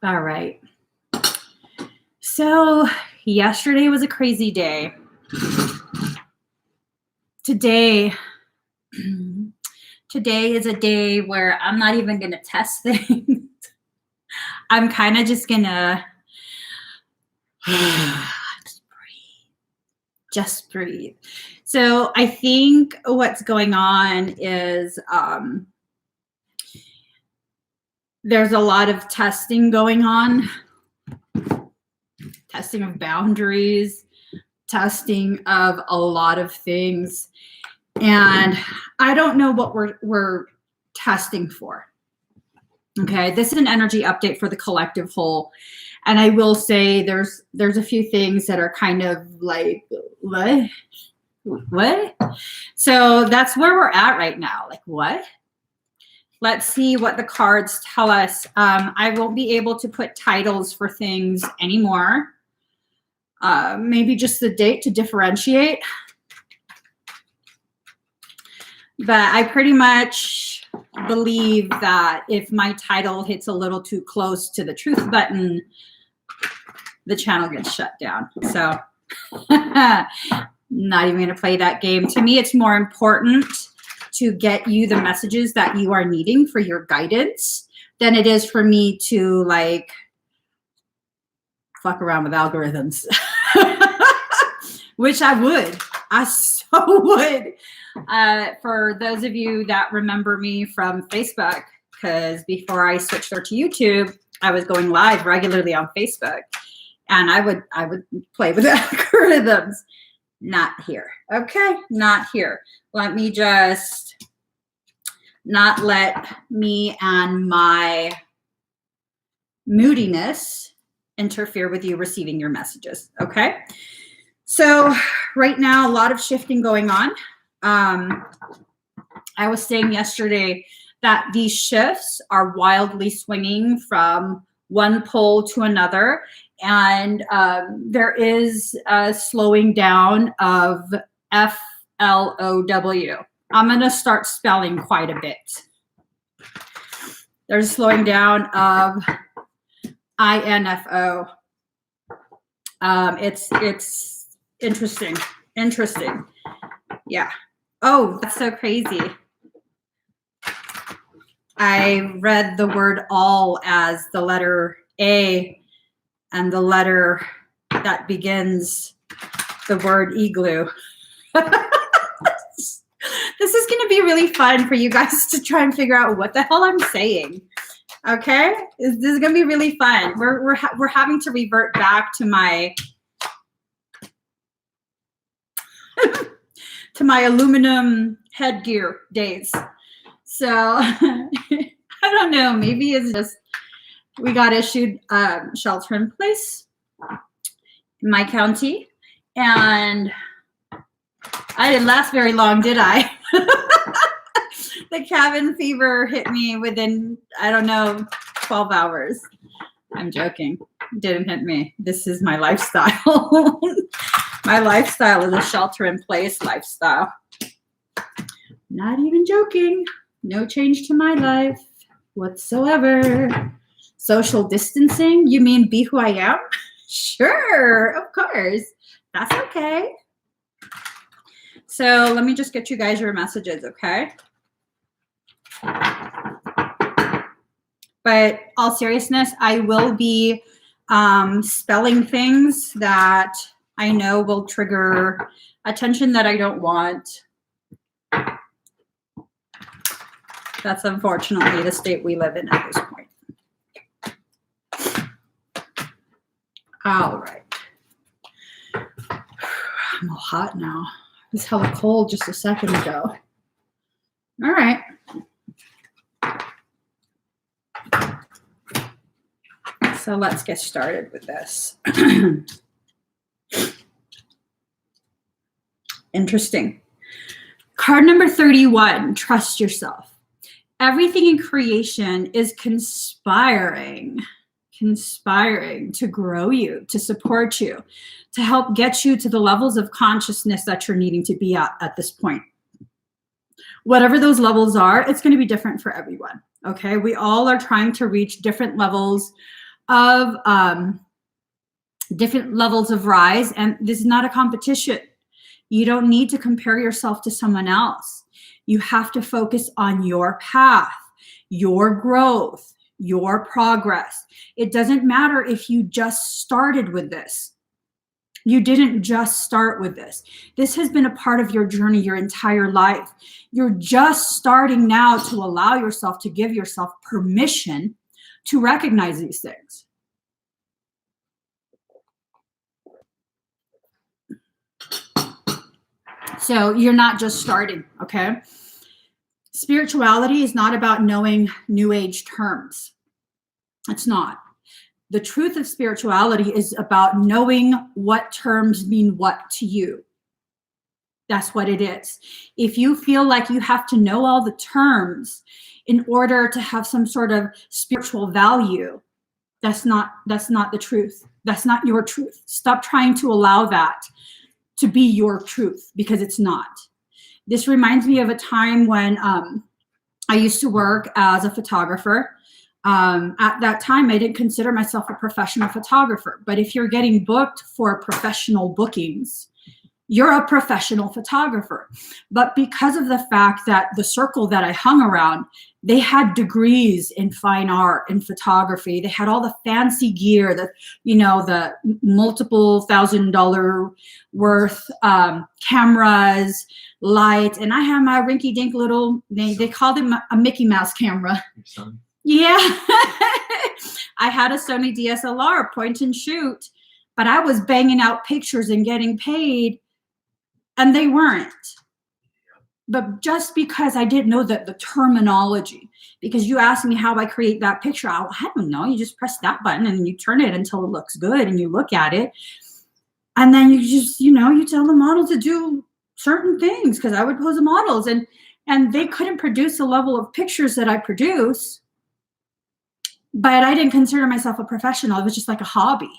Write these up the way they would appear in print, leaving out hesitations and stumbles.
All right. So yesterday was a crazy day. Today is a day where I'm not even going to test things. I'm kind of just going to just breathe. So I think what's going on is there's a lot of testing going on. Testing of boundaries, testing of a lot of things. And I don't know what we're testing for. Okay, this is an energy update for the collective whole. And I will say there's a few things that are kind of like, what? So that's where we're at right now. Like, what? Let's see what the cards tell us. I won't be able to put titles for things anymore. Maybe just the date to differentiate. But I pretty much believe that if my title hits a little too close to the truth button, the channel gets shut down. So not even going to play that game. To me, it's more important to get you the messages that you are needing for your guidance than it is for me to like fuck around with algorithms, which I would. I so would. For those of you that remember me from Facebook, because before I switched over to YouTube, I was going live regularly on Facebook, and I would play with algorithms. Not here. Okay, not here. Let me just not let me and my moodiness interfere with you receiving your messages. Okay. So right now, a lot of shifting going on. I was saying yesterday that these shifts are wildly swinging from one pole to another. And there is a slowing down of FLOW. I'm going to start spelling quite a bit. There's a slowing down of INFO. It's interesting. Interesting. Yeah. Oh, that's so crazy. I read the word all as the letter A and the letter that begins the word igloo. This is going to be really fun for you guys to try and figure out what the hell I'm saying. Okay? This is going to be really fun. We're having to revert back to my to my aluminum headgear days. So I don't know. Maybe it's just we got issued shelter in place in my county, and I didn't last very long, did I? The cabin fever hit me within, I don't know, 12 hours. I'm joking. It didn't hit me. This is my lifestyle. My lifestyle is a shelter in place lifestyle. Not even joking. No change to my life whatsoever. Social distancing? You mean be who I am? Sure, of course. That's okay. So let me just get you guys your messages, okay? But all seriousness, I will be spelling things that I know will trigger attention that I don't want. That's unfortunately the state we live in at this point. All right. I'm all hot now. It was hella cold just a second ago. All right. So let's get started with this. Interesting. Card number 31, trust yourself. Everything in creation is conspiring to grow you, to support you, to help get you to the levels of consciousness that you're needing to be at this point. Whatever those levels are, it's going to be different for everyone. Okay. We all are trying to reach different levels of different levels of rise, and this is not a competition. You don't need to compare yourself to someone else. You have to focus on your path, your growth, your progress. It doesn't matter if you just started with this. You didn't just start with this. This has been a part of your journey your entire life. You're just starting now to allow yourself, to give yourself permission to recognize these things. So you're not just starting, okay? Spirituality is not about knowing New Age terms. It's not. The truth of spirituality is about knowing what terms mean what to you. That's what it is. If you feel like you have to know all the terms in order to have some sort of spiritual value, that's not the truth. That's not your truth. Stop trying to allow that to be your truth, because it's not. This reminds me of a time when I used to work as a photographer. At that time, I didn't consider myself a professional photographer. But if you're getting booked for professional bookings, you're a professional photographer. But because of the fact that the circle that I hung around, they had degrees in fine art and photography. They had all the fancy gear, the multiple $1,000 worth cameras, lights. And I had my rinky dink little, they called it a Mickey Mouse camera. Your son? Yeah. I had a Sony DSLR, point and shoot, but I was banging out pictures and getting paid, and they weren't. But just because I didn't know the terminology, because you asked me how I create that picture, I don't know. You just press that button and you turn it until it looks good, and you look at it. And then you just, you tell the model to do certain things, because I would pose the models, and they couldn't produce the level of pictures that I produce. But I didn't consider myself a professional. It was just like a hobby.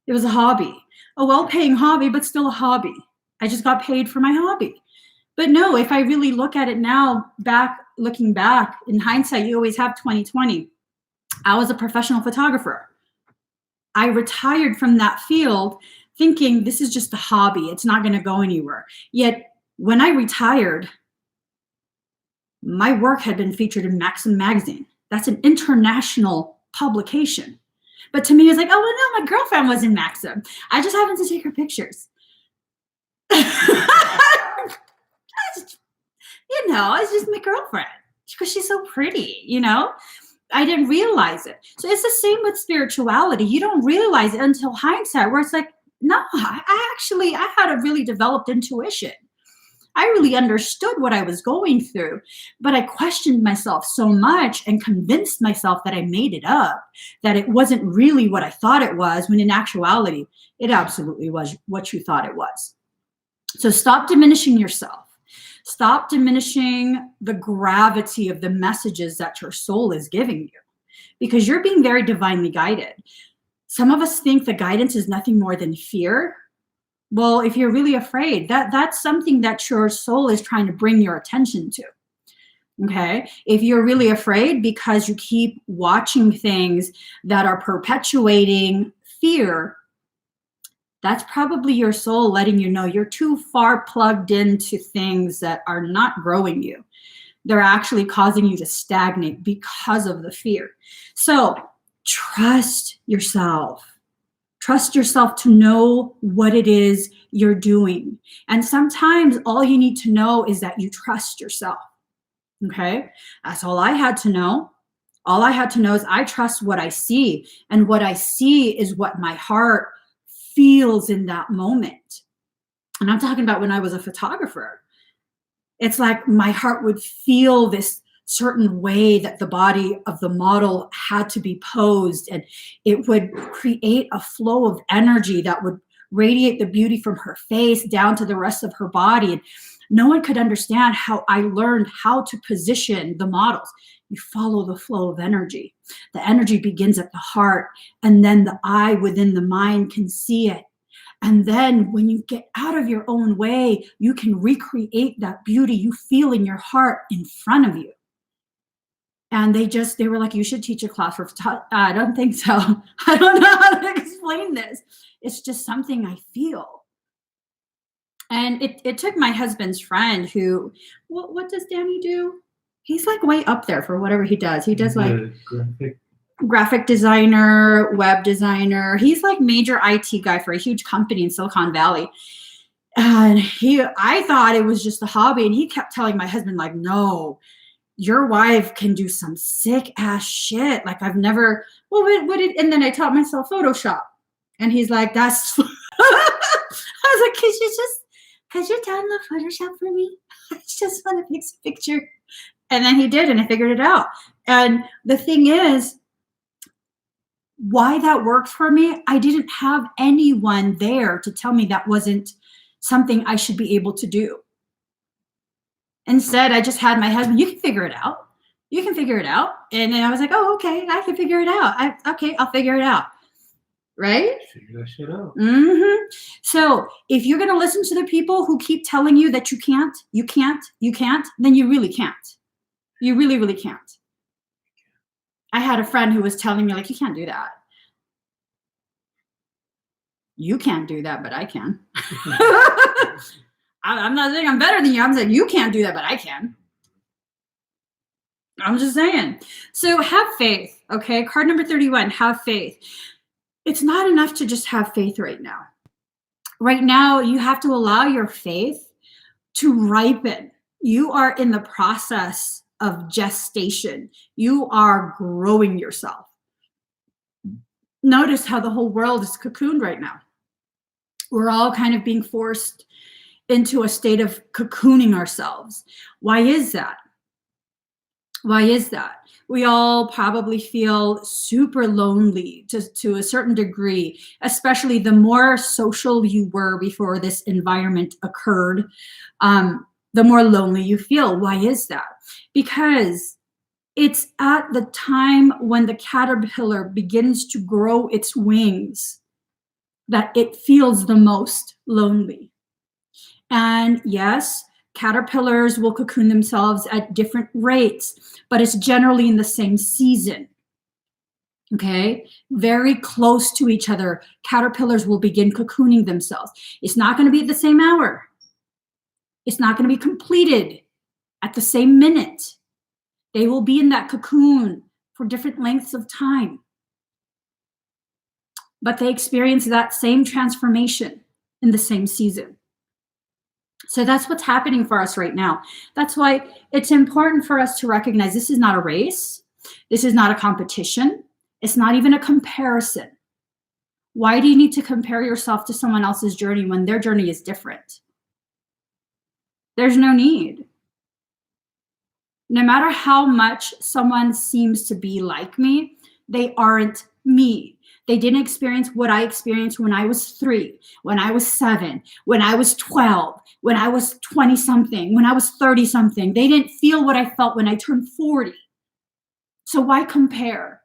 It was a hobby, a well-paying hobby, but still a hobby. I just got paid for my hobby. But no, if I really look at it now, looking back, in hindsight, you always have 20/20. I was a professional photographer. I retired from that field thinking this is just a hobby. It's not going to go anywhere. Yet when I retired, my work had been featured in Maxim magazine. That's an international publication. But to me, it's like, oh, well, no, my girlfriend was in Maxim. I just happened to take her pictures. It's just my girlfriend because she's so pretty, I didn't realize it. So it's the same with spirituality. You don't realize it until hindsight, where it's like, no, I had a really developed intuition. I really understood what I was going through, but I questioned myself so much and convinced myself that I made it up, that it wasn't really what I thought it was, when in actuality, it absolutely was what you thought it was. So stop diminishing yourself. Stop diminishing the gravity of the messages that your soul is giving you, because you're being very divinely guided. Some of us think the guidance is nothing more than fear. Well, if you're really afraid, that's something that your soul is trying to bring your attention to. Okay? If you're really afraid because you keep watching things that are perpetuating fear, that's probably your soul letting you know you're too far plugged into things that are not growing you. They're actually causing you to stagnate because of the fear. So trust yourself. Trust yourself to know what it is you're doing. And sometimes all you need to know is that you trust yourself. Okay? That's all I had to know. All I had to know is I trust what I see. And what I see is what my heart feels in that moment. And I'm talking about when I was a photographer. It's like my heart would feel this certain way that the body of the model had to be posed, and it would create a flow of energy that would radiate the beauty from her face down to the rest of her body. And no one could understand how I learned how to position the models. You follow the flow of energy. The energy begins at the heart, and then the eye within the mind can see it. And then when you get out of your own way, you can recreate that beauty you feel in your heart in front of you. And they were like, you should teach a class for I don't think so. I don't know how to explain this. It's just something I feel. And it took my husband's friend who, what does Danny do? He's like way up there for whatever he does. He does like graphic designer, web designer. He's like major IT guy for a huge company in Silicon Valley. And I thought it was just a hobby. And he kept telling my husband, like, no, your wife can do some sick ass shit. Like I've never, and then I taught myself Photoshop. And he's like, that's, I was like, could you download Photoshop for me? I just want to fix a picture. And then he did, and I figured it out. And the thing is, why that worked for me, I didn't have anyone there to tell me that wasn't something I should be able to do. Instead, I just had my husband, you can figure it out. You can figure it out. And then I was like, oh, okay, I can figure it out. Okay, I'll figure it out. Right? Figure that shit out. Mm-hmm. So if you're going to listen to the people who keep telling you that you can't, then you really can't. You really, really can't. I had a friend who was telling me, like, you can't do that. You can't do that, but I can. I'm not saying I'm better than you. I'm saying you can't do that, but I can. I'm just saying. So have faith, okay? Card number 31, have faith. It's not enough to just have faith right now. Right now, you have to allow your faith to ripen. You are in the process of gestation. You are growing yourself. Notice how the whole world is cocooned right now. We're all kind of being forced into a state of cocooning ourselves. Why is that? Why is that? We all probably feel super lonely to a certain degree, especially the more social you were before this environment occurred, the more lonely you feel. Why is that? Because it's at the time when the caterpillar begins to grow its wings that it feels the most lonely. And yes, caterpillars will cocoon themselves at different rates, but it's generally in the same season. Okay, very close to each other, caterpillars will begin cocooning themselves. It's not going to be at the same hour. It's not going to be completed at the same minute. They will be in that cocoon for different lengths of time. But they experience that same transformation in the same season. So that's what's happening for us right now. That's why it's important for us to recognize this is not a race. This is not a competition. It's not even a comparison. Why do you need to compare yourself to someone else's journey when their journey is different? There's no need. No matter how much someone seems to be like me, they aren't me. They didn't experience what I experienced when I was 3, when I was 7, when I was 12, when I was 20-something, when I was 30-something. They didn't feel what I felt when I turned 40. So why compare?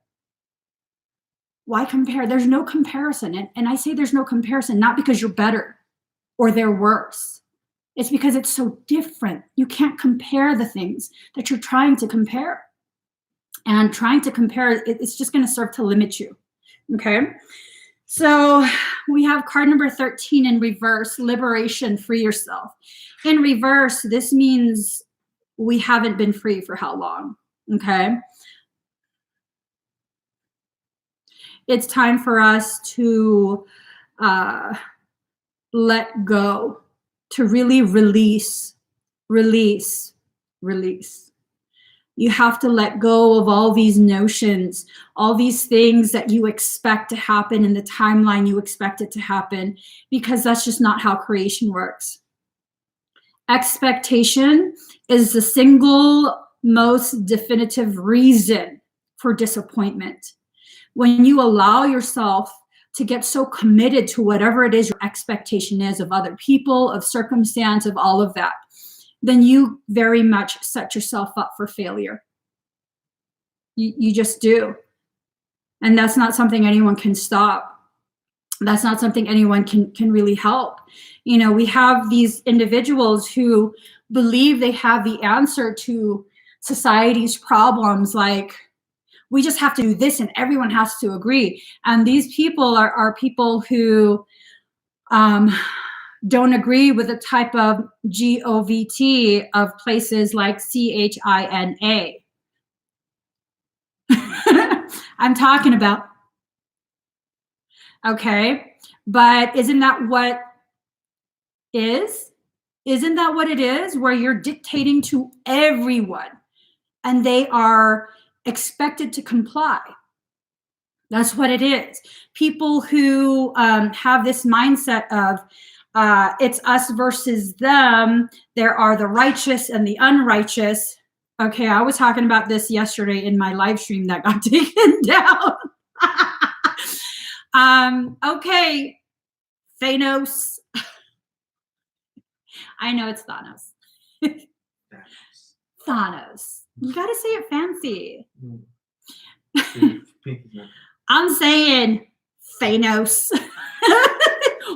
Why compare? There's no comparison. And I say there's no comparison, not because you're better or they're worse. It's because it's so different. You can't compare the things that you're trying to compare. And trying to compare, it's just going to serve to limit you. Okay, so we have card number 13 in reverse, liberation, free yourself. In reverse, this means we haven't been free for how long, okay? It's time for us to let go, to really release. You have to let go of all these notions, all these things that you expect to happen in the timeline you expect it to happen, because that's just not how creation works. Expectation is the single most definitive reason for disappointment. When you allow yourself to get so committed to whatever it is your expectation is of other people, of circumstance, of all of that, then you very much set yourself up for failure. You just do. And that's not something anyone can stop. That's not something anyone can really help. You know, we have these individuals who believe they have the answer to society's problems, like we just have to do this and everyone has to agree. And these people are people who don't agree with the type of GOVT of places like CHINA. I'm talking about. Okay, but isn't that what is? Isn't that what it is? Where you're dictating to everyone and they are expected to comply. That's what it is. People who have this mindset of it's us versus them. There are the righteous and the unrighteous. Okay, I was talking about this yesterday in my live stream that got taken down. Okay, Thanos. I know it's Thanos. Thanos. You gotta say it fancy. I'm saying Thanos.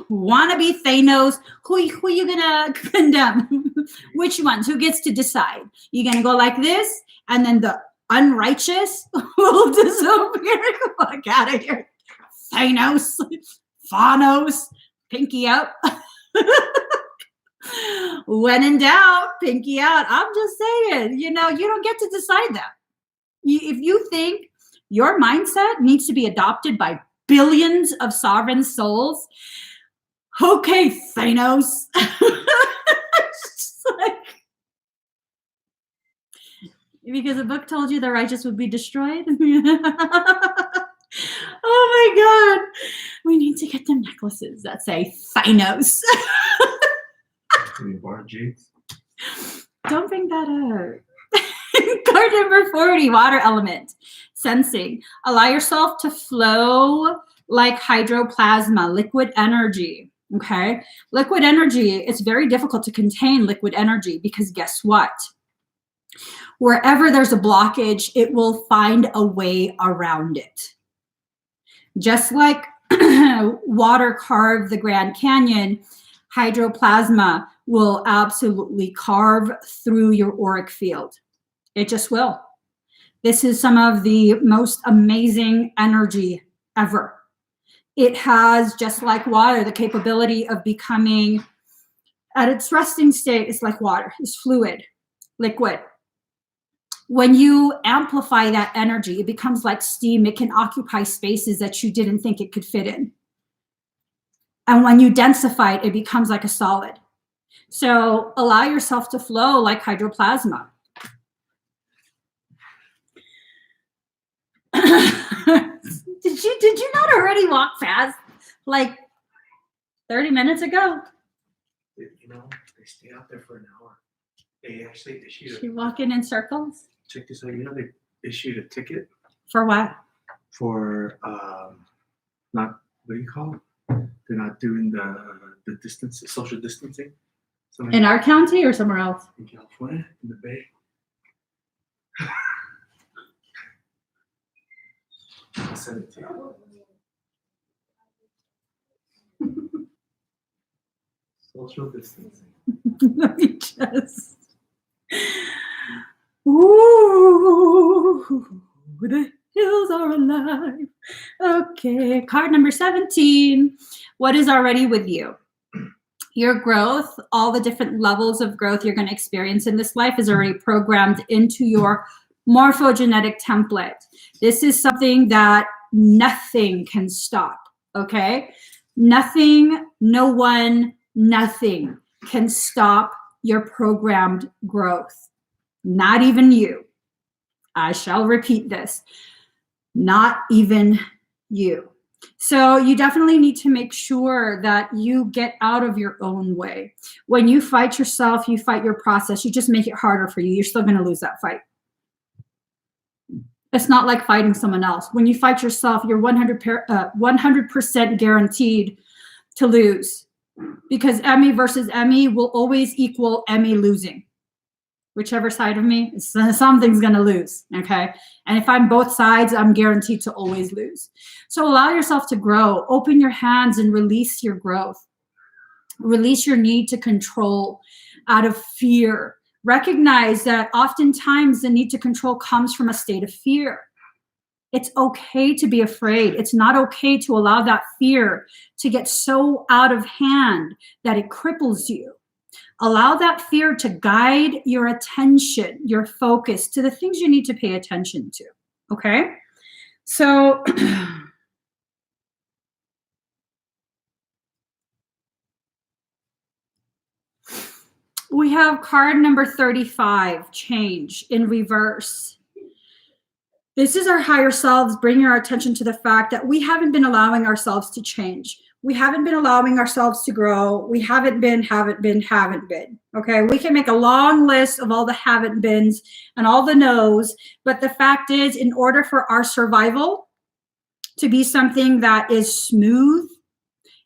Wanna be Thanos? Who you gonna condemn? Which ones? Who gets to decide? You gonna go like this, and then the unrighteous will disappear? Fuck out of here. Thanos, Thanos, pinky up. When in doubt, pinky out. I'm just saying, you don't get to decide that. If you think your mindset needs to be adopted by billions of sovereign souls, okay, Thanos. Because the book told you the righteous would be destroyed. Oh my God. We need to get them necklaces that say Thanos. Don't bring that up. Card number 40, water element. Sensing. Allow yourself to flow like hydroplasma, liquid energy. Okay? Liquid energy, it's very difficult to contain liquid energy because guess what? Wherever there's a blockage, it will find a way around it. Just like water carved the Grand Canyon, hydroplasma will absolutely carve through your auric field. It just will. This is some of the most amazing energy ever. It has, just like water, the capability of becoming, at its resting state, it's like water. It's fluid, liquid. When you amplify that energy, it becomes like steam. It can occupy spaces that you didn't think it could fit in. And when you densify it, it becomes like a solid. So allow yourself to flow like hydroplasma. Did you not already walk fast like 30 minutes ago? They stay out there for an hour. They actually issued. She walking in circles. Check this out. They issued a ticket. For what? For not, what do you call it? They're not doing the distance, social distancing. In our county or somewhere else? In California, in the Bay. I'll send it to you. Social distancing. Let me just. Ooh, the hills are alive. Okay, card number 17. What is already with you? Your growth, all the different levels of growth you're going to experience in this life is already programmed into your morphogenetic template. This is something that nothing can stop, okay? Nothing, no one, nothing can stop your programmed growth. Not even you. I shall repeat this. Not even you. So you definitely need to make sure that you get out of your own way. When you fight yourself, you fight your process, you just make it harder for you. You're still going to lose that fight. It's not like fighting someone else. When you fight yourself, you're 100% guaranteed to lose. Because Emmie versus Emmie will always equal Emmie losing. Whichever side of me, something's going to lose, okay? And if I'm both sides, I'm guaranteed to always lose. So allow yourself to grow. Open your hands and release your growth. Release your need to control out of fear. Recognize that oftentimes the need to control comes from a state of fear. It's okay to be afraid. It's not okay to allow that fear to get so out of hand that it cripples you. Allow that fear to guide your attention, your focus to the things you need to pay attention to, okay? So we have card number 35, change in reverse. This is our higher selves bringing our attention to the fact that we haven't been allowing ourselves to change. We haven't been allowing ourselves to grow. We haven't been. Okay, we can make a long list of all the haven't beens and all the no's, but the fact is, in order for our survival to be something that is smooth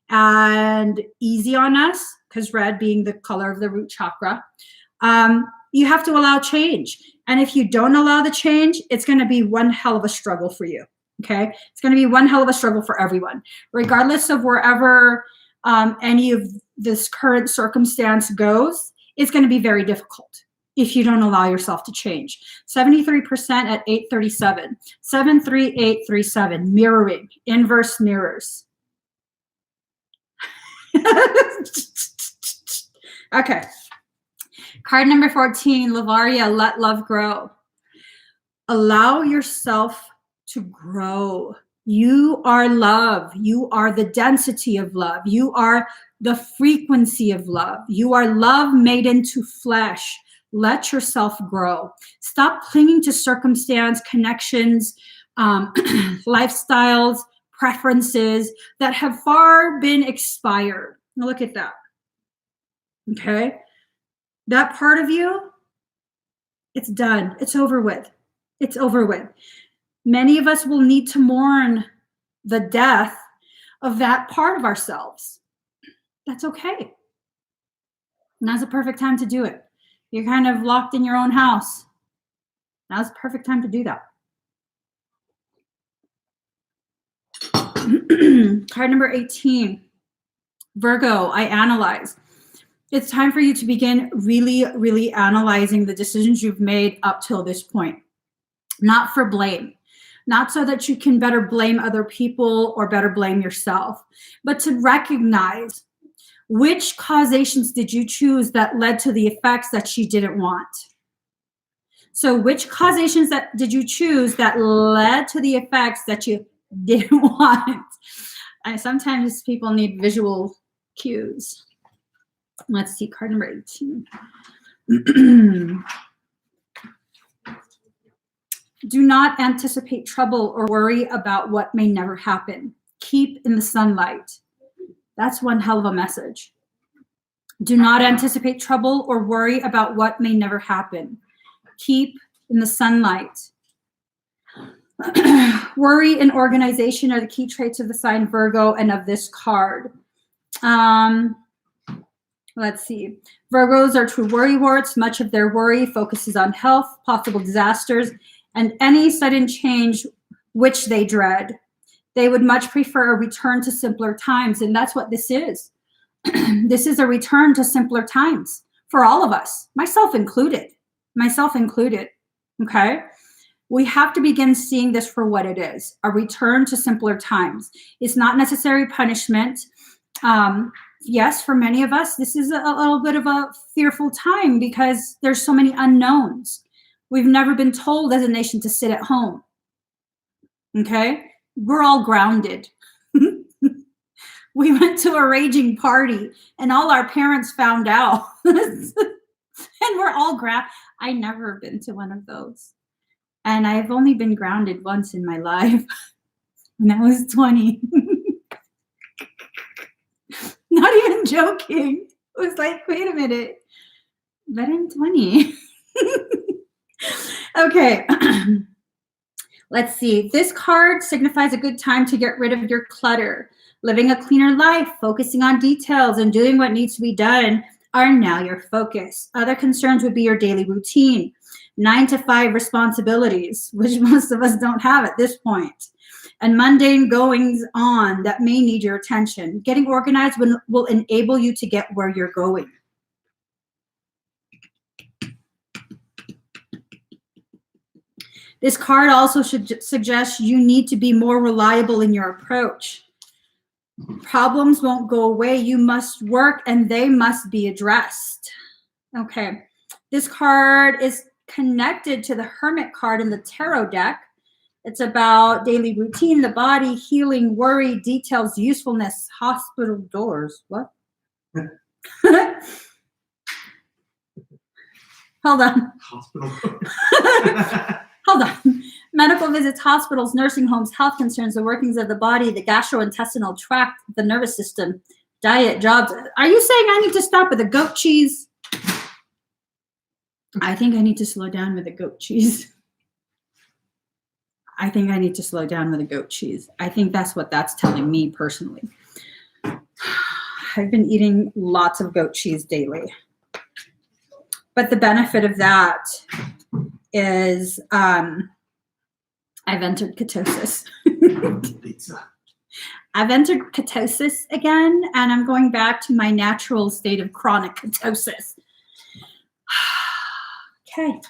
and easy on us, because red being the color of the root chakra, you have to allow change. And if you don't allow the change, it's going to be one hell of a struggle for you. Okay, it's going to be one hell of a struggle for everyone, regardless of wherever any of this current circumstance goes. It's going to be very difficult if you don't allow yourself to change. 73% at 837, 73837, mirroring, inverse mirrors. Okay. Card number 14, Lavaria, let love grow. Allow yourself to grow. You are love. You are the density of love. You are the frequency of love. You are love made into flesh. Let yourself grow. Stop clinging to circumstance, connections, lifestyles, preferences that have far been expired. Look at that. Okay? That part of you, it's done. It's over with. It's over with. Many of us will need to mourn the death of that part of ourselves. That's okay. Now's the perfect time to do it. You're kind of locked in your own house. Now's the perfect time to do that. Card number 18, Virgo, I analyze. It's time for you to begin really, really analyzing the decisions you've made up till this point. Not for blame. Not so that you can better blame other people or better blame yourself, but to recognize which causations did you choose that led to the effects that you didn't want. So which causations that did you choose that led to the effects that you didn't want? And sometimes people need visual cues. Let's see, card number 18. Do not anticipate trouble or worry about what may never happen. Keep in the sunlight. That's one hell of a message. Do not anticipate trouble or worry about what may never happen. Keep in the sunlight. Worry and organization are the key traits of the sign Virgo and of this card. Let's see. Virgos are true worrywarts. Much of their worry focuses on health, possible disasters, and any sudden change which they dread. They would much prefer a return to simpler times, and that's what this is. This is a return to simpler times for all of us, myself included, okay? We have to begin seeing this for what it is, a return to simpler times. It's not necessary punishment. Yes, for many of us, this is a little bit of a fearful time because there's so many unknowns. We've never been told as a nation to sit at home, okay? We're all grounded. We went to a raging party and all our parents found out. And we're all I never been to one of those. And I've only been grounded once in my life. And I was 20. Not even joking. It was like, wait a minute. But I'm 20. Okay. Let's see. This card signifies a good time to get rid of your clutter. Living a cleaner life, focusing on details, and doing what needs to be done are now your focus. Other concerns would be your daily routine, 9 to 5 responsibilities, which most of us don't have at this point, and mundane goings on that may need your attention. Getting organized will enable you to get where you're going. This card also should suggest you need to be more reliable in your approach. Problems won't go away. You must work and they must be addressed. Okay. This card is connected to the Hermit card in the tarot deck. It's about daily routine, the body, healing, worry, details, usefulness, hospital doors. What? Hold on. Hospital. Hold on. Medical visits, hospitals, nursing homes, health concerns, the workings of the body, the gastrointestinal tract, the nervous system, diet, jobs. Are you saying I need to stop with the goat cheese? I think I need to slow down with the goat cheese. I think I need to slow down with the goat cheese. I think that's what that's telling me personally. I've been eating lots of goat cheese daily. But the benefit of that is I've entered ketosis. Pizza. I've entered ketosis again, and I'm going back to my natural state of chronic ketosis. Okay.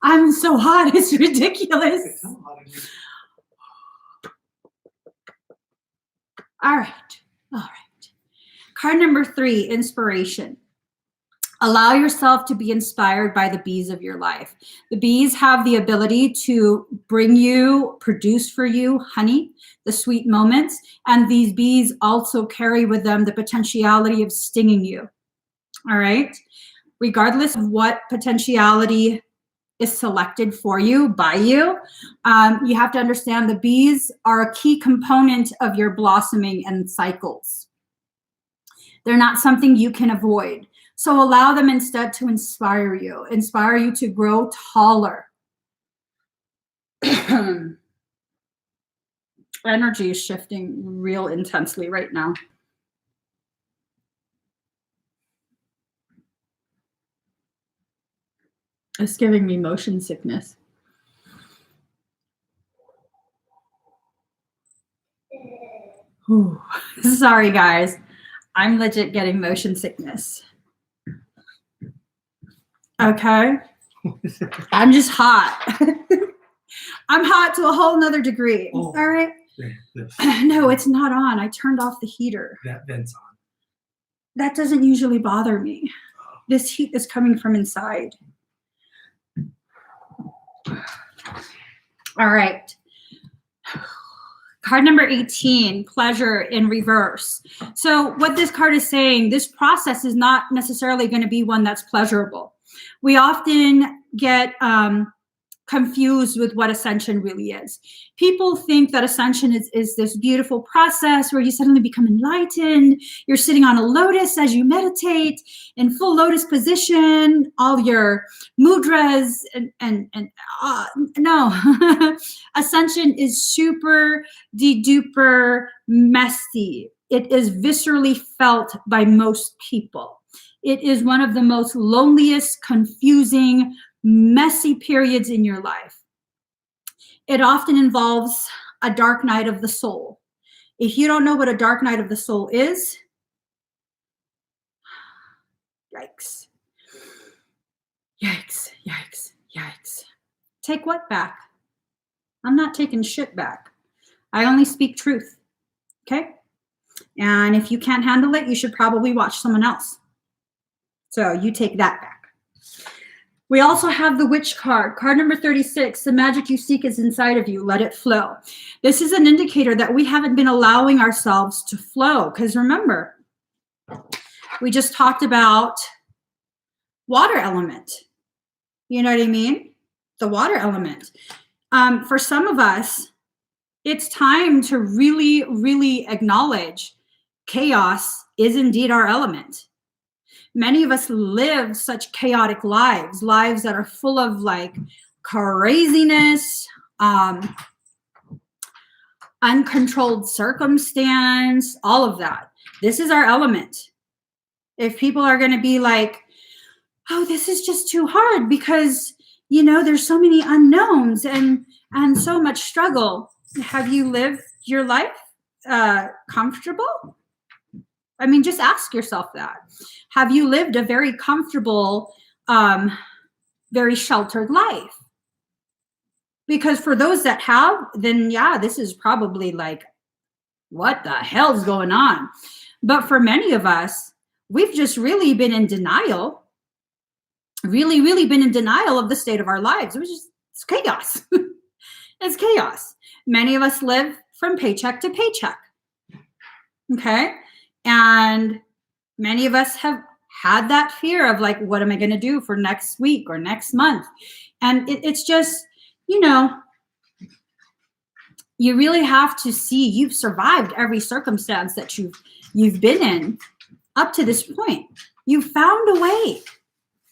I'm so hot, it's ridiculous. All right. Card number 3, inspiration. Allow yourself to be inspired by the bees of your life. The bees have the ability to bring you, produce for you honey, the sweet moments, and these bees also carry with them the potentiality of stinging you. All right? Regardless of what potentiality is selected for you, by you, you have to understand the bees are a key component of your blossoming and cycles. They're not something you can avoid. So allow them instead to inspire you to grow taller. Energy is shifting real intensely right now. It's giving me motion sickness. Ooh. Sorry, guys. I'm legit getting motion sickness. Okay. I'm just hot. I'm hot to a whole nother degree. Oh, all right. No, it's not on. I turned off the heater. That vent's on. That doesn't usually bother me. Oh. This heat is coming from inside. All right. Card number 18, pleasure in reverse. So what this card is saying, this process is not necessarily going to be one that's pleasurable. We often get confused with what ascension really is. People think that ascension is this beautiful process where you suddenly become enlightened. You're sitting on a lotus as you meditate in full lotus position, all your mudras no. Ascension is super de-duper messy. It is viscerally felt by most people. It is one of the most loneliest, confusing, messy periods in your life. It often involves a dark night of the soul. If you don't know what a dark night of the soul is, yikes. Yikes, yikes, yikes. Take what back? I'm not taking shit back. I only speak truth, okay? And if you can't handle it, you should probably watch someone else. So you take that back. We also have the Witch card. Card number 36, the magic you seek is inside of you. Let it flow. This is an indicator that we haven't been allowing ourselves to flow. Because remember, we just talked about water element. You know what I mean? The water element. For some of us, it's time to really, really acknowledge chaos is indeed our element. Many of us live such chaotic lives that are full of like craziness, uncontrolled circumstance, all of that. This is our element. If people are going to be like, oh, this is just too hard because, you know, there's so many unknowns and so much struggle. Have you lived your life comfortable? I mean, just ask yourself that. Have you lived a very comfortable, very sheltered life? Because for those that have, then yeah, this is probably like, what the hell's going on? But for many of us, we've just really been in denial, really been in denial of the state of our lives. It's chaos. It's chaos. Many of us live from paycheck to paycheck. Okay. And many of us have had that fear of like, what am I going to do for next week or next month? And it's just, you know, you really have to see you've survived every circumstance that you've been in up to this point. You found a way.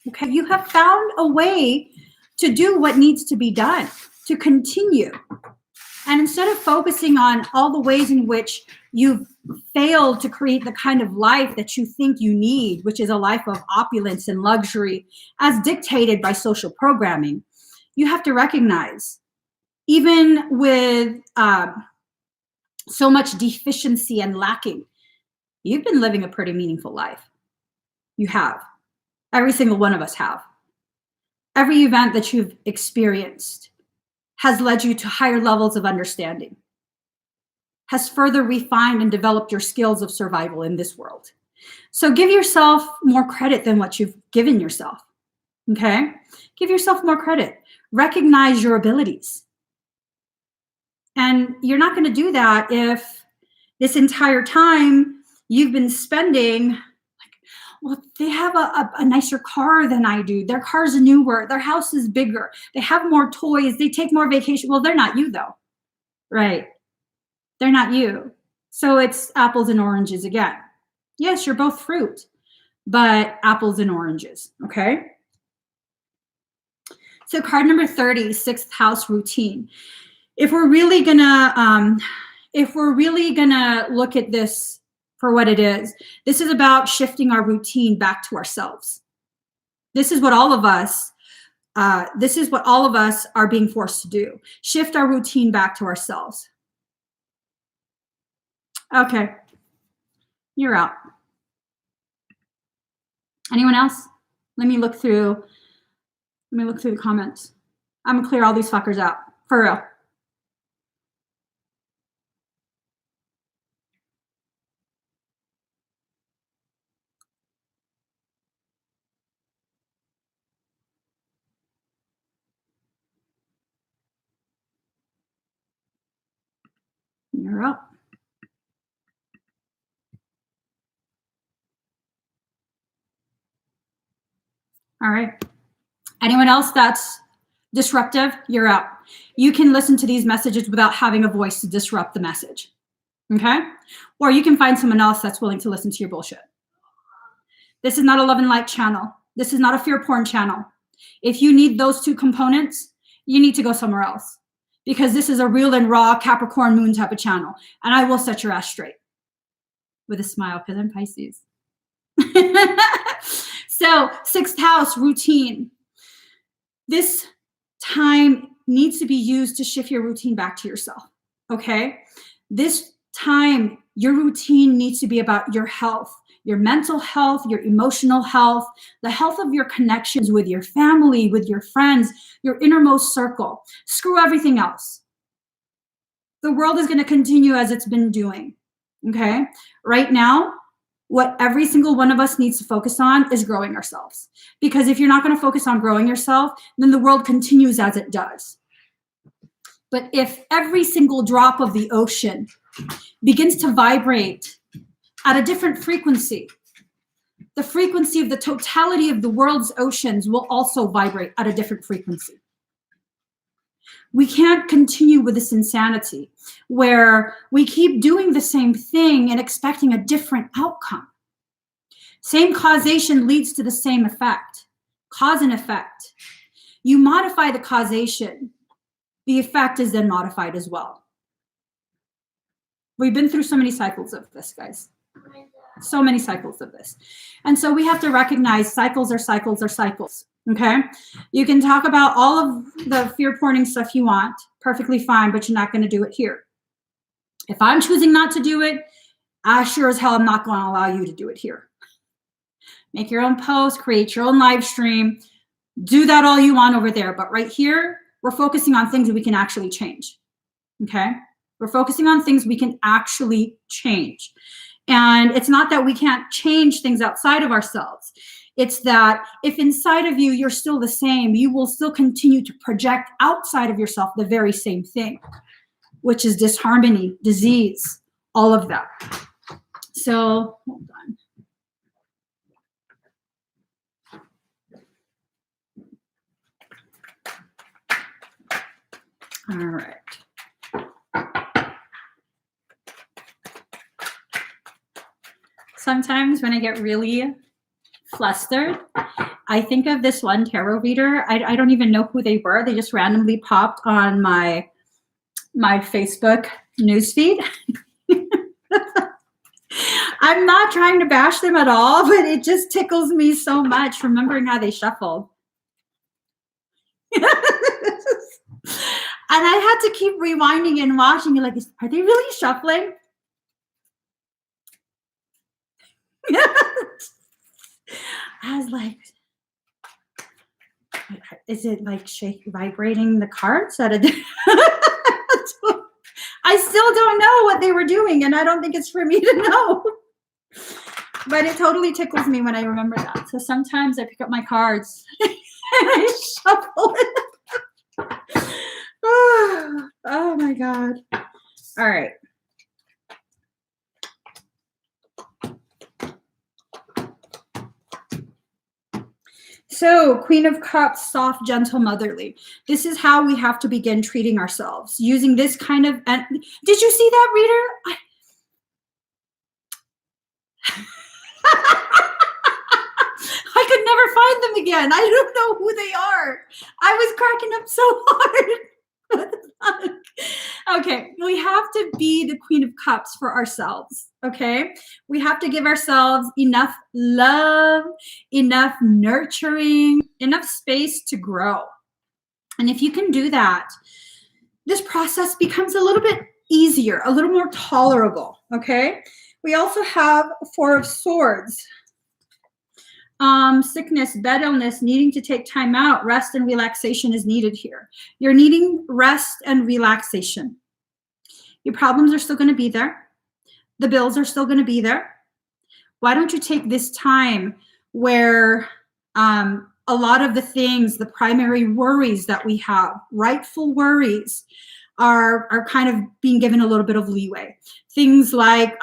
Okay. You have found a way to do what needs to be done, to continue. And instead of focusing on all the ways in which you've failed to create the kind of life that you think you need, which is a life of opulence and luxury as dictated by social programming, you have to recognize, even with so much deficiency and lacking, you've been living a pretty meaningful life. You have. Every single one of us have. Every event that you've experienced has led you to higher levels of understanding, has further refined and developed your skills of survival in this world. So give yourself more credit than what you've given yourself, okay? Give yourself more credit. Recognize your abilities. And you're not gonna do that if this entire time you've been spending, well, they have a nicer car than I do. Their car's newer. Their house is bigger. They have more toys. They take more vacation. Well, they're not you though, right? They're not you. So it's apples and oranges again. Yes, you're both fruit, but apples and oranges, okay? So card number 30, sixth house routine. If we're really gonna look at this for what it is, this is about shifting our routine back to ourselves. This is what all of us are being forced to do. Shift our routine back to ourselves. Okay, you're out. Anyone else? Let me look through the comments. I'm gonna clear all these fuckers out, for real. You're up. All right. Anyone else that's disruptive? You're out. You can listen to these messages without having a voice to disrupt the message. Okay? Or you can find someone else that's willing to listen to your bullshit. This is not a love and light channel. This is not a fear porn channel. If you need those two components, you need to go somewhere else, because this is a real and raw Capricorn moon type of channel, and I will set your ass straight with a smile because I'm Pisces. So, sixth house routine. This time needs to be used to shift your routine back to yourself, okay? This time, your routine needs to be about your health, your mental health, your emotional health, the health of your connections with your family, with your friends, your innermost circle. Screw everything else. The world is going to continue as it's been doing, okay? Right now, what every single one of us needs to focus on is growing ourselves. Because if you're not going to focus on growing yourself, then the world continues as it does. But if every single drop of the ocean begins to vibrate at a different frequency, the frequency of the totality of the world's oceans will also vibrate at a different frequency. We can't continue with this insanity where we keep doing the same thing and expecting a different outcome. Same causation leads to the same effect. Cause and effect. You modify the causation, the effect is then modified as well. We've been through so many cycles of this, guys. So many cycles of this. And so we have to recognize cycles are cycles are cycles. Okay? You can talk about all of the fear porning stuff you want, perfectly fine, but you're not going to do it here. If I'm choosing not to do it, I sure as hell am not going to allow you to do it here. Make your own post, create your own live stream, do that all you want over there. But right here, we're focusing on things that we can actually change. Okay? We're focusing on things we can actually change. And it's not that we can't change things outside of ourselves. It's that if inside of you, you're still the same, you will still continue to project outside of yourself the very same thing, which is disharmony, disease, all of that. So, hold on. All right. Sometimes when I get really flustered, I think of this one tarot reader. I don't even know who they were. They just randomly popped on my Facebook newsfeed. I'm not trying to bash them at all, but it just tickles me so much remembering how they shuffled. And I had to keep rewinding and watching. Like, are they really shuffling? I was like, is it like vibrating the cards? I still don't know what they were doing, and I don't think it's for me to know. But it totally tickles me when I remember that. So sometimes I pick up my cards and I shuffle it. Oh my God. All right. So, Queen of Cups, soft, gentle, motherly. This is how we have to begin treating ourselves, using this kind of. Did you see that, reader? I could never find them again. I don't know who they are. I was cracking up so hard. Okay, we have to be the Queen of Cups for ourselves, okay? We have to give ourselves enough love, enough nurturing, enough space to grow. And if you can do that, this process becomes a little bit easier, a little more tolerable, okay? We also have Four of Swords. Sickness, bed illness, needing to take time out, rest and relaxation is needed here. You're needing rest and relaxation. Your problems are still going to be there. The bills are still going to be there. Why don't you take this time where a lot of the things, the primary worries that we have, rightful worries, are kind of being given a little bit of leeway. Things like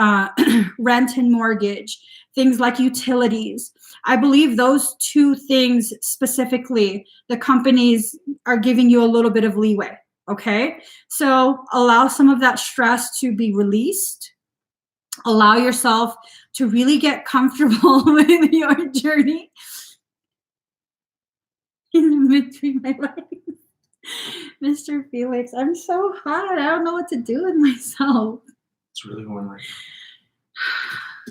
rent and mortgage, things like utilities. I believe those two things specifically, the companies are giving you a little bit of leeway, okay? So allow some of that stress to be released. Allow yourself to really get comfortable with your journey in between my legs. Mr. Felix, I'm so hot. I don't know what to do with myself. It's really going right.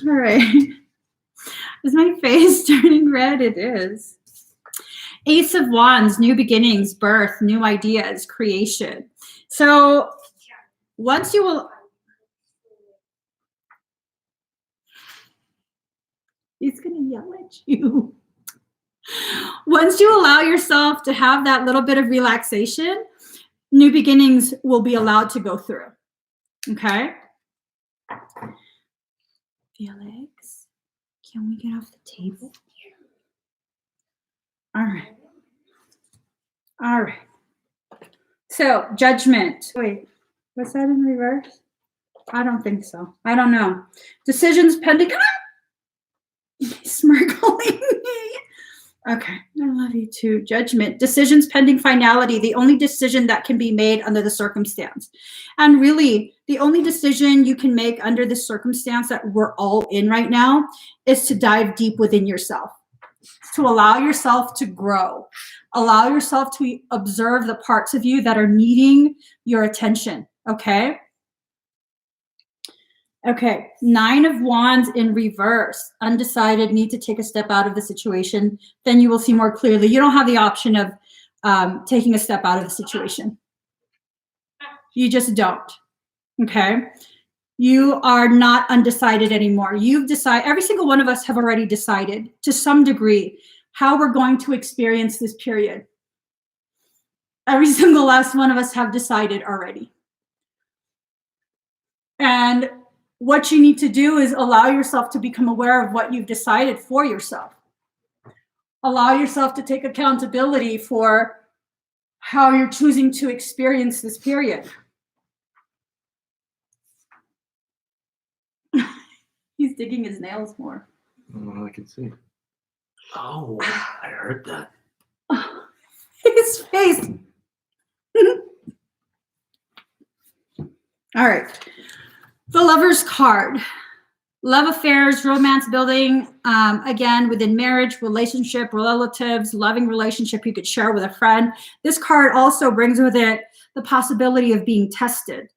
All right. Is my face turning red? It is. Ace of Wands, new beginnings, birth, new ideas, creation. So once you will... He's going to yell at you. Once you allow yourself to have that little bit of relaxation, new beginnings will be allowed to go through. Okay? Felix, can we get off the table? All right. All right. So, judgment. Wait, was that in reverse? I don't think so. I don't know. Decisions pending. Smirkling. Okay, I love you too. Judgment, decisions pending finality, the only decision that can be made under the circumstance. And really, the only decision you can make under this circumstance that we're all in right now is to dive deep within yourself, to allow yourself to grow, allow yourself to observe the parts of you that are needing your attention, okay? Okay, 9 of Wands in reverse, undecided, need to take a step out of the situation, then you will see more clearly. You don't have the option of taking a step out of the situation. You just don't, okay? You are not undecided anymore. You've decided, every single one of us have already decided to some degree how we're going to experience this period. Every single last one of us have decided already. And what you need to do is allow yourself to become aware of what you've decided for yourself. Allow yourself to take accountability for how you're choosing to experience this period. He's digging his nails more. I can see. Oh, I heard that. His face. All right. The Lover's card. Love affairs, romance building, again, within marriage, relationship, relatives, loving relationship you could share with a friend. This card also brings with it the possibility of being tested,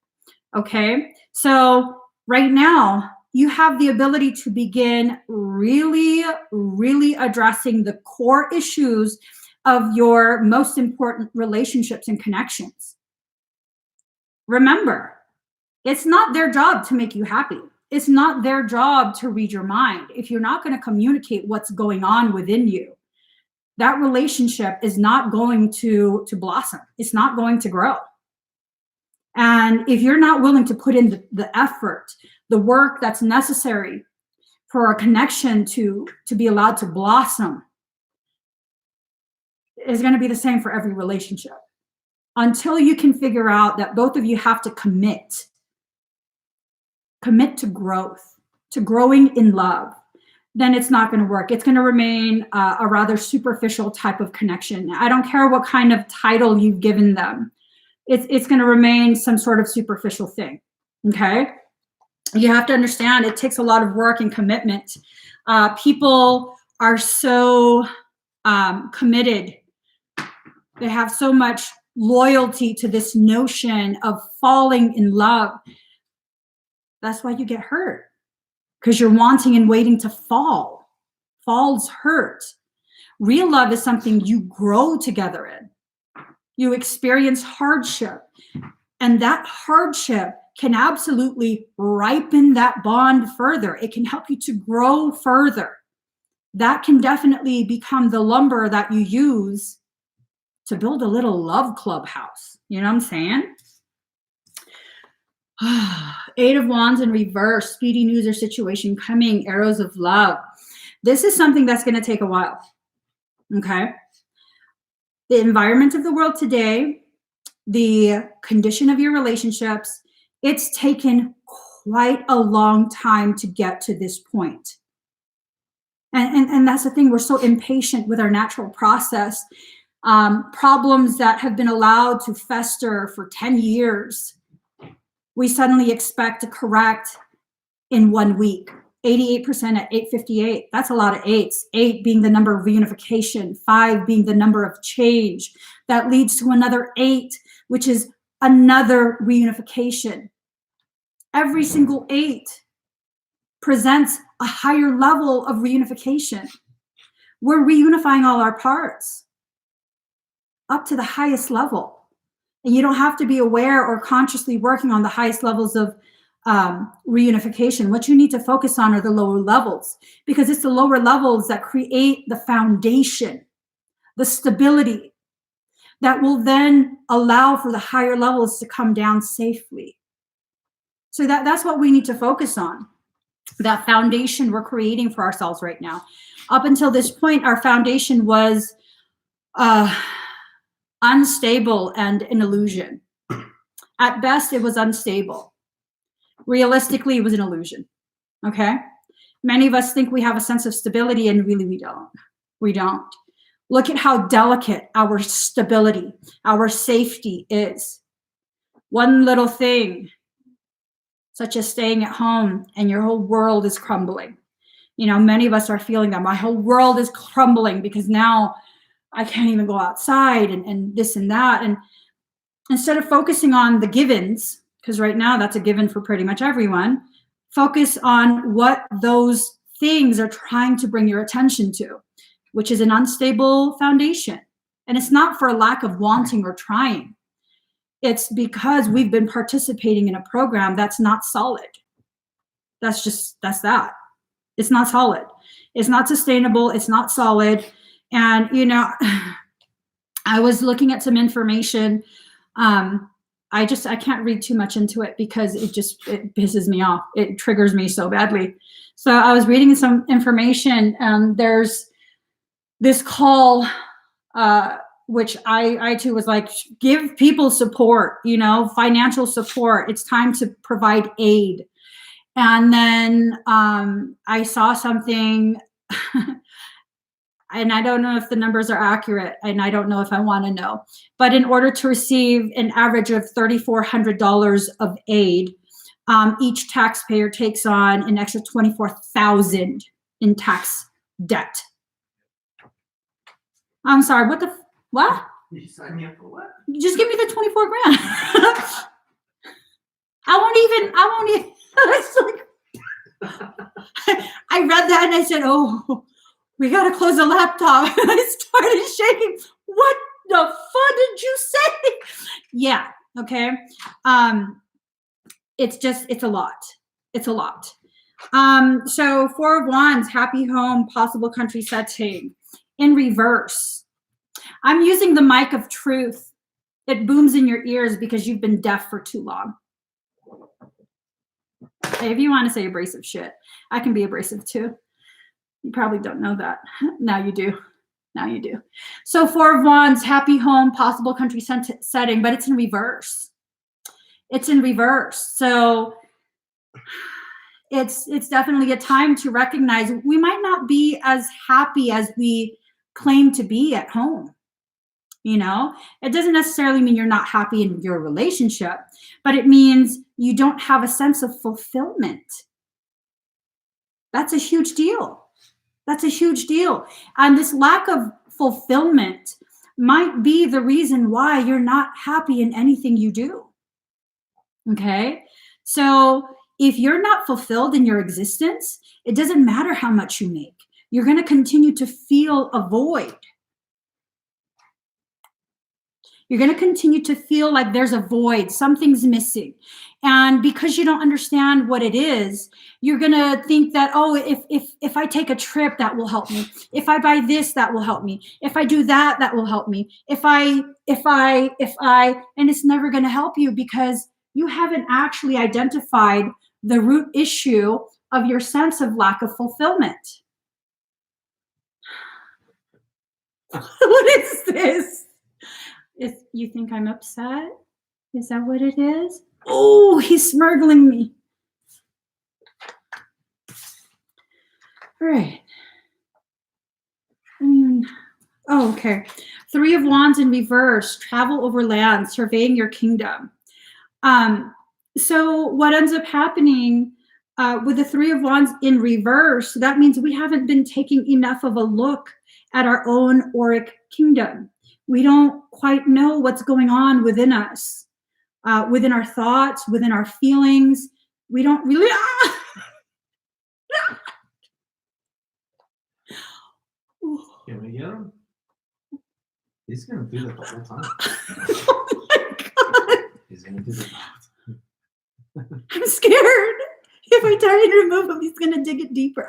okay? So right now, you have the ability to begin really, really addressing the core issues of your most important relationships and connections. Remember, it's not their job to make you happy. It's not their job to read your mind. If you're not going to communicate what's going on within you, that relationship is not going to blossom. It's not going to grow. And if you're not willing to put in the effort, the work that's necessary for a connection to be allowed to blossom, is going to be the same for every relationship. Until you can figure out that both of you have to commit to growth, to growing in love, then it's not going to work. It's going to remain a rather superficial type of connection. I don't care what kind of title you've given them. It's going to remain some sort of superficial thing, okay? You have to understand it takes a lot of work and commitment. People are so committed. They have so much loyalty to this notion of falling in love. That's why you get hurt, because you're wanting and waiting to fall. Falls hurt. Real love is something you grow together in. You experience hardship, and that hardship can absolutely ripen that bond further. It can help you to grow further. That can definitely become the lumber that you use to build a little love clubhouse. You know what I'm saying? 8 of Wands in reverse, speedy news or situation coming, arrows of love. This is something that's going to take a while, okay? The environment of the world today, the condition of your relationships, it's taken quite a long time to get to this point. And that's the thing, we're so impatient with our natural process. Problems that have been allowed to fester for 10 years, we suddenly expect to correct in 1 week. 88% at 858. That's a lot of 8s. 8 being the number of reunification, 5 being the number of change. That leads to another 8, which is another reunification. Every single 8 presents a higher level of reunification. We're reunifying all our parts up to the highest level. And you don't have to be aware or consciously working on the highest levels of reunification. What you need to focus on are the lower levels, because it's the lower levels that create the foundation, the stability that will then allow for the higher levels to come down safely. So that's what we need to focus on, that foundation we're creating for ourselves right now. Up until this point, our foundation was unstable and an illusion. At best, it was unstable. Realistically, it was an illusion, okay? Many of us think we have a sense of stability, and really we don't. We don't. Look at how delicate our stability, our safety is. One little thing, such as staying at home, and your whole world is crumbling. You know, many of us are feeling that. My whole world is crumbling because now I can't even go outside and this and that. And instead of focusing on the givens, because right now that's a given for pretty much everyone, focus on what those things are trying to bring your attention to, which is an unstable foundation. And it's not for a lack of wanting or trying. It's because we've been participating in a program that's not solid. That's that. It's not solid. It's not sustainable. It's not solid. And, you know, I was looking at some information. I can't read too much into it because it pisses me off. It triggers me so badly. So I was reading some information, and there's this call, which I too was like, give people support, financial support. It's time to provide aid. And then I saw something, and I don't know if the numbers are accurate, and I don't know if I want to know, but in order to receive an average of $3,400 of aid, each taxpayer takes on an extra $24,000 in tax debt. I'm sorry, what? You signed me up for what? Just give me the 24 grand. I won't even, I read that and I said, oh, we got to close the laptop. And I started shaking. What the fuck did you say? Yeah. Okay. It's a lot. It's a lot. So 4 of Wands, happy home, possible country setting. In reverse, I'm using the mic of truth. It booms in your ears because you've been deaf for too long. Hey, if you want to say abrasive shit, I can be abrasive too. You probably don't know that. Now you do. Now you do. So 4 of Wands, happy home, possible country setting, but it's in reverse. It's in reverse. So it's definitely a time to recognize we might not be as happy as we claim to be at home. It doesn't necessarily mean you're not happy in your relationship, but it means you don't have a sense of fulfillment. That's a huge deal. That's a huge deal. And this lack of fulfillment might be the reason why you're not happy in anything you do. Okay? So if you're not fulfilled in your existence, it doesn't matter how much you make. You're going to continue to feel a void. You're going to continue to feel like there's a void, something's missing. And because you don't understand what it is, you're going to think that, oh, if I take a trip, that will help me. If I buy this, that will help me. If I do that, that will help me. If I, and it's never going to help you because you haven't actually identified the root issue of your sense of lack of fulfillment. What is this? You think I'm upset? Is that what it is? Oh, he's smirgling me. All right. Okay. 3 of Wands in reverse, travel over land, surveying your kingdom. So what ends up happening with the 3 of Wands in reverse, that means we haven't been taking enough of a look at our own auric kingdom. We don't quite know what's going on within us, within our thoughts, within our feelings. We don't really. Can we get him? He's going to do that the whole time. Oh my God. He's going to do that. I'm scared. If I try to remove him, he's going to dig it deeper.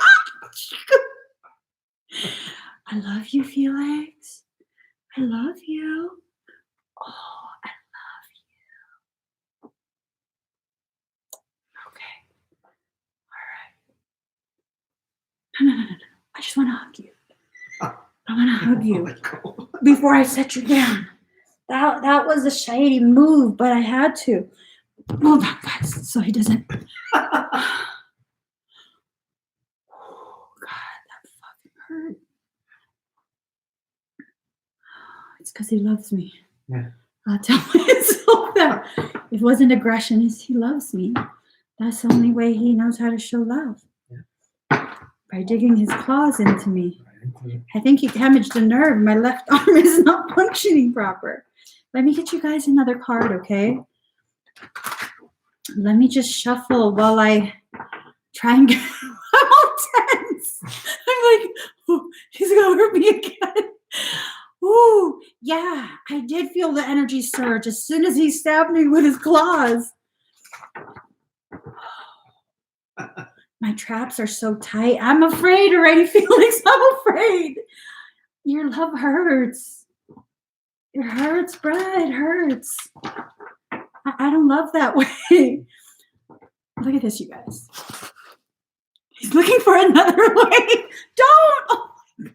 I love you, Felix. I love you. Oh, I love you. Okay. All right. No. I just want to hug you. I want to hug you before I set you down. That was a shady move, but I had to. Move back, guys, so he doesn't. Oh, God, that fucking hurt. It's because he loves me. Yeah. I'll tell myself that. It wasn't aggression, it's he loves me. That's the only way he knows how to show love. Yeah. By digging his claws into me. I think he damaged a nerve. My left arm is not functioning proper. Let me get you guys another card, okay? Let me just shuffle while I try and get. I'm all tense. I'm like, oh, he's gonna hurt me again. Ooh, yeah, I did feel the energy surge as soon as he stabbed me with his claws. My traps are so tight. I'm afraid already, Felix. I'm afraid. Your love hurts. It hurts, Brad. It hurts. I don't love that way. Look at this, you guys. He's looking for another way. Don't! Oh my God.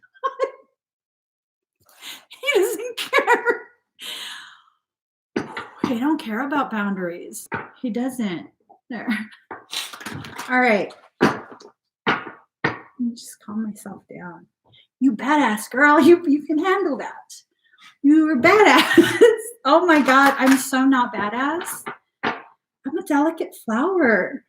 He doesn't care. They don't care about boundaries. He doesn't. There. All right. Let me just calm myself down. You badass girl. You can handle that. You were badass. Oh my God. I'm so not badass. I'm a delicate flower.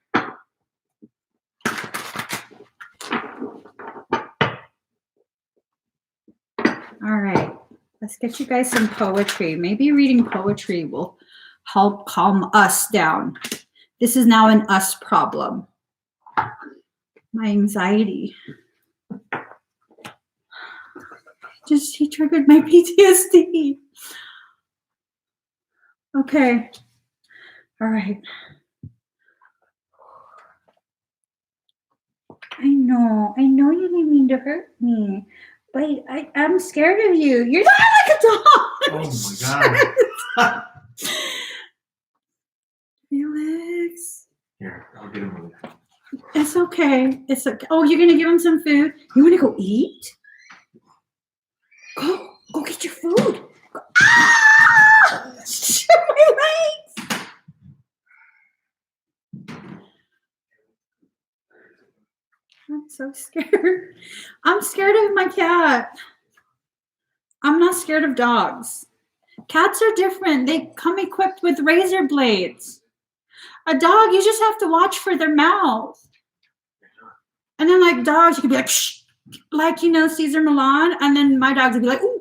All right. Let's get you guys some poetry. Maybe reading poetry will help calm us down. This is now an us problem. My anxiety. He triggered my PTSD. Okay. All right. I know you didn't mean to hurt me, but I'm scared of you. You're not like a dog. Oh my God. Felix. Here, I'll get him over there. It's okay. It's okay. Oh, you're gonna give him some food? You wanna go eat? Go get your food. Go. Ah! Shoot my legs. I'm so scared. I'm scared of my cat. I'm not scared of dogs. Cats are different. They come equipped with razor blades. A dog, you just have to watch for their mouth. And then like dogs, you can be like, shh, like, you know, Caesar Milan. And then my dogs would be like, ooh.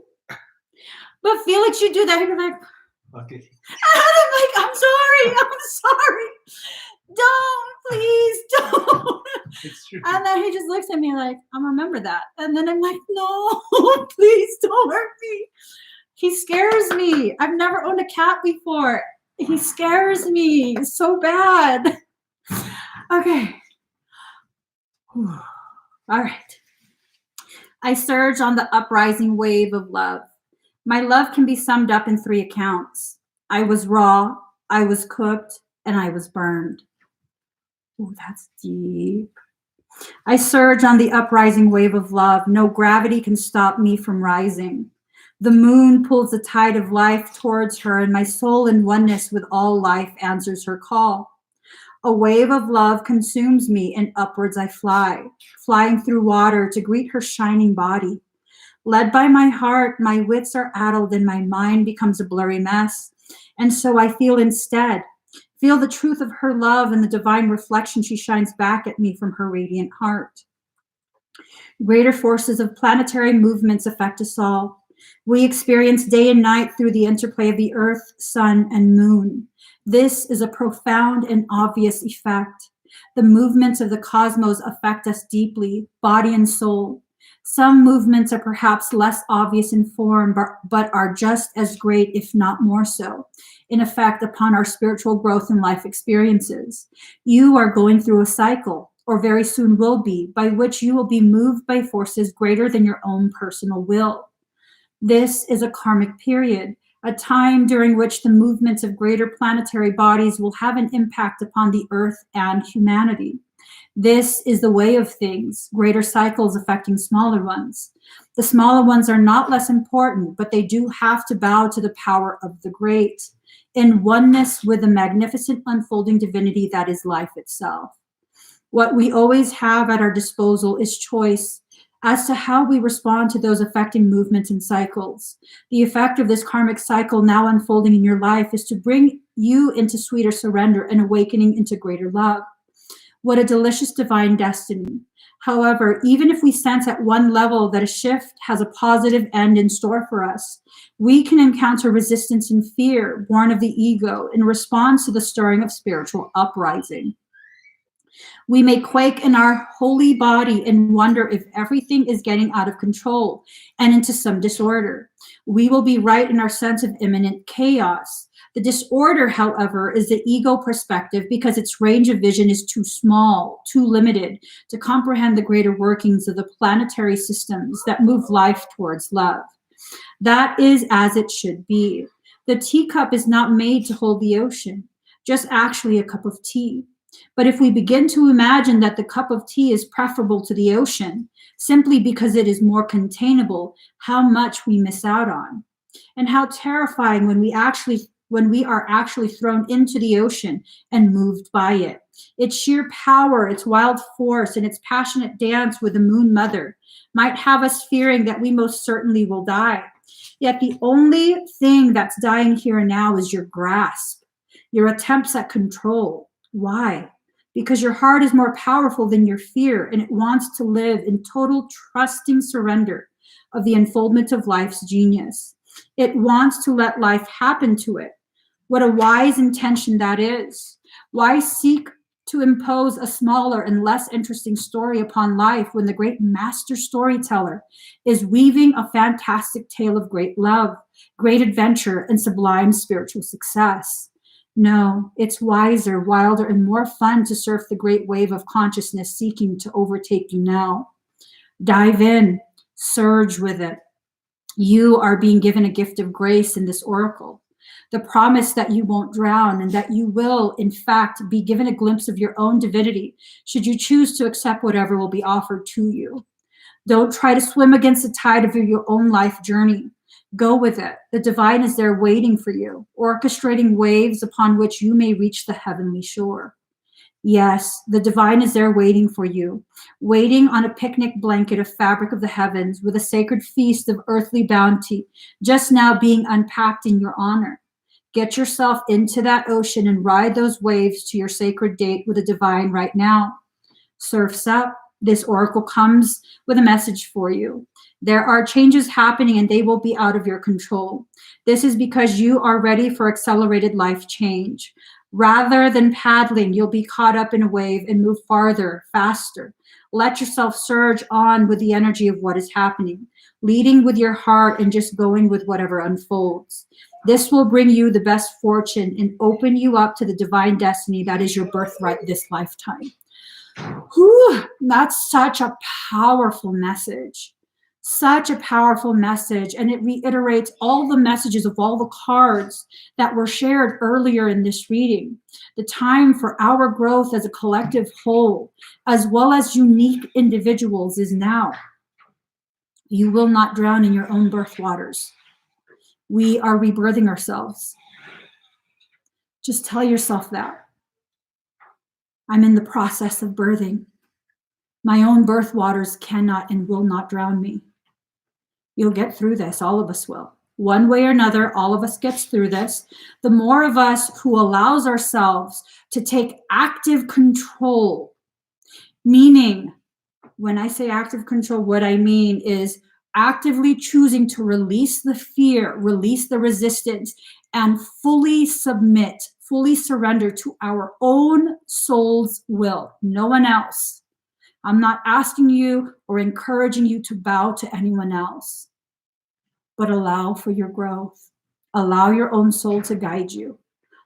But Felix, you do that. He'd be like, okay. And I'm like, I'm sorry. Don't, please don't. It's true. And then he just looks at me like, I'll remember that. And then I'm like, no, please don't hurt me. He scares me. I've never owned a cat before. He scares me so bad. Okay. All right. I surge on the uprising wave of love. My love can be summed up in 3 accounts. I was raw, I was cooked, and I was burned. Oh, that's deep. I surge on the uprising wave of love. No gravity can stop me from rising. The moon pulls the tide of life towards her, and my soul in oneness with all life answers her call. A wave of love consumes me, and upwards I fly, flying through water to greet her shining body. Led by my heart, my wits are addled, and my mind becomes a blurry mess. And so I feel instead, feel the truth of her love and the divine reflection she shines back at me from her radiant heart. Greater forces of planetary movements affect us all. We experience day and night through the interplay of the earth, sun, and moon. This is a profound and obvious effect. The movements of the cosmos affect us deeply, body and soul. Some movements are perhaps less obvious in form, but are just as great, if not more so, in effect upon our spiritual growth and life experiences. You are going through a cycle, or very soon will be, by which you will be moved by forces greater than your own personal will. This is a karmic period, a time during which the movements of greater planetary bodies will have an impact upon the earth and humanity. This is the way of things, greater cycles affecting smaller ones. The smaller ones are not less important, but they do have to bow to the power of the great, in oneness with the magnificent unfolding divinity that is life itself. What we always have at our disposal is choice as to how we respond to those affecting movements and cycles. The effect of this karmic cycle now unfolding in your life is to bring you into sweeter surrender and awakening into greater love. What a delicious divine destiny. However, even if we sense at one level that a shift has a positive end in store for us, we can encounter resistance and fear born of the ego in response to the stirring of spiritual uprising. We may quake in our holy body and wonder if everything is getting out of control and into some disorder. We will be right in our sense of imminent chaos. The disorder, however, is the ego perspective because its range of vision is too small, too limited to comprehend the greater workings of the planetary systems that move life towards love. That is as it should be. The teacup is not made to hold the ocean, just actually a cup of tea. But if we begin to imagine that the cup of tea is preferable to the ocean, simply because it is more containable, how much we miss out on. And how terrifying when we are actually thrown into the ocean and moved by it. Its sheer power, its wild force, and its passionate dance with the moon mother might have us fearing that we most certainly will die. Yet the only thing that's dying here and now is your grasp, your attempts at control. Why? Because your heart is more powerful than your fear, and it wants to live in total trusting surrender of the unfoldment of life's genius. It wants to let life happen to it. What a wise intention that is. Why seek to impose a smaller and less interesting story upon life when the great master storyteller is weaving a fantastic tale of great love, great adventure, and sublime spiritual success? No, it's wiser, wilder, and more fun to surf the great wave of consciousness seeking to overtake you now. Dive in, surge with it. You are being given a gift of grace in this oracle. The promise that you won't drown and that you will, in fact, be given a glimpse of your own divinity should you choose to accept whatever will be offered to you. Don't try to swim against the tide of your own life journey. Go with it. The divine is there waiting for you, orchestrating waves upon which you may reach the heavenly shore. Yes, the divine is there waiting for you, waiting on a picnic blanket of fabric of the heavens with a sacred feast of earthly bounty just now being unpacked in your honor. Get yourself into that ocean and ride those waves to your sacred date with the divine right now. Surf's up. This oracle comes with a message for you. There are changes happening and they will be out of your control. This is because you are ready for accelerated life change. Rather than paddling, you'll be caught up in a wave and move farther, faster. Let yourself surge on with the energy of what is happening, leading with your heart and just going with whatever unfolds. This will bring you the best fortune and open you up to the divine destiny that is your birthright this lifetime. Whew, that's such a powerful message. Such a powerful message, and it reiterates all the messages of all the cards that were shared earlier in this reading. The time for our growth as a collective whole, as well as unique individuals, is now. You will not drown in your own birth waters. We are rebirthing ourselves. Just tell yourself that. I'm in the process of birthing. My own birth waters cannot and will not drown me. You'll get through this. All of us will. One way or another, all of us gets through this. The more of us who allows ourselves to take active control, meaning when I say active control, what I mean is actively choosing to release the fear, release the resistance, and fully submit, fully surrender to our own soul's will, no one else. I'm not asking you or encouraging you to bow to anyone else, but allow for your growth. Allow your own soul to guide you.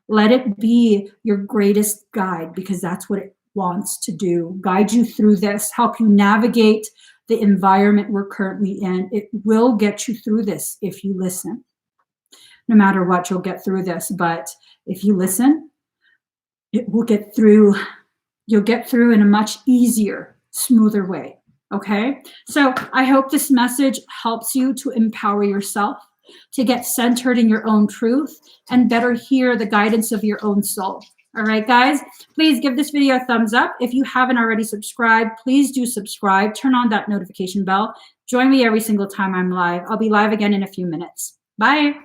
Let it be your greatest guide, because that's what it wants to do. Guide you through this, help you navigate the environment we're currently in. It will get you through this if you listen. No matter what, you'll get through this. But if you listen, it will get through. You'll get through in a much easier, smoother way. Okay? So I hope this message helps you to empower yourself, to get centered in your own truth, and better hear the guidance of your own soul. All right, guys, please give this video a thumbs up. If you haven't already subscribed, please do subscribe. Turn on that notification bell. Join me every single time I'm live. I'll be live again in a few minutes. Bye.